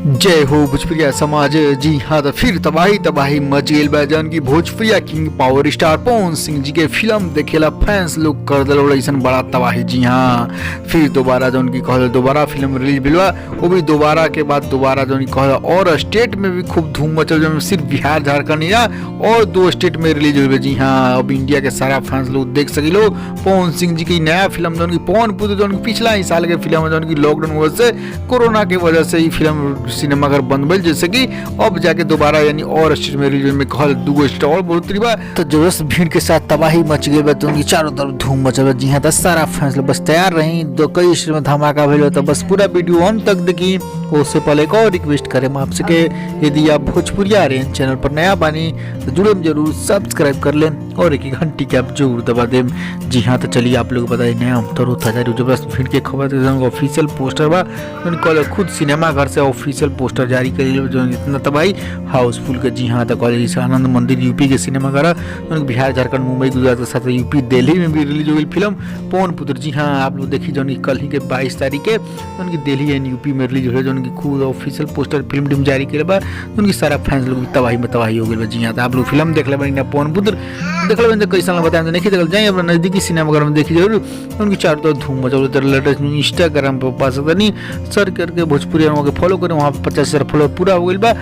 जय हो भोजपुरिया समाज। जी हाँ, तो फिर तबाही तबाही मच गई बा जौन की भोजपुरिया king power star Pawan Singh ji के फिल्म देखेला फैंस लोग कर दिल ऐसा बड़ा तबाही। जी हाँ, फिर दोबारा जौन की कहल दोबारा फिल्म रिलीज बिलवा, वो भी दोबारा के बाद दोबारा जौन की कहल और स्टेट में भी खूब धूम मचल, जो सिर्फ बिहार झारखंड या और 2 स्टेट में रिलीज हुई। जी हाँ, अब इंडिया के सारा फैंस लोग देख सकी लो पवन सिंह जी की नया फिल्म जौन की पवन पुत्र, जौन की पिछला ही साल के फिल्म जौन की लॉकडाउन वजह से कोरोना की वजह से ही फिल्म सिनेमा घर बंद भइल, जैसे कि अब जाके दोबारा यानी और स्टेट में रिलीज में कहल 2 स्टेट और बढ़ोतरी बा। तो जबरदस्त भीड़ के साथ तबाही मच गई बा, तो उनकी चारों तरफ धूम मचल बा। जी हाँ, तो सारा फैंस लोग बस तैयार रही, दो कई स्टेट में धमाका भइल, तो बस पूरा वीडियो अंत तक देखी। उससे पहले एक और रिक्वेस्ट करें आपसे कि यदि आप भोजपुरिया आर्यन चैनल पर नया बानी तो जुड़े जरूर सब्सक्राइब कर लें और एक घंटी के आप जरूर दबा दें। जी हाँ, तो चलिए आप लोग बताइए नया तो जबरदस्त भीड़ के खबर ऑफिशियल पोस्टर बा, खुद सिनेमा घर से ऑफिशियल पोस्टर जारी करी जो इतना तबाही हाउसफुल के। जी हाँ, तो कॉलेज आनंद मंदिर यूपी के सिनेमा घर, बिहार झारखंड मुंबई गुजरात के साथ यूपी दिल्ली में भी रिलीज हुई फिल्म पवन पुत्र। जी हाँ, आप लोग देखिए जो कल ही के 22 तारीख के उनकी दिल्ली एंड यूपी में रिलीज हुई, जो उनकी खुद ऑफिशियल पोस्टर फिल्म टीम जारी करे बा, उनकी सारा फैंस लोग तबाही में तबाही हो गए। जी हाँ, तो आप लोग फिल्म देख ले बनी पवन पुत्र देख ले बनी, कैसा बताएं तो नहीं देखिए जाइए अपना नजदीकी सिनेमा घर में देखिए जरूर। उनकी चारों तरफ धूम मचा। लेटेस्ट इंस्टाग्राम पर पा सकता नहीं सर्च करके भोजपुरी फॉलो करें, वहाँ 50,000 फॉलोअर पूरा हो गई बा।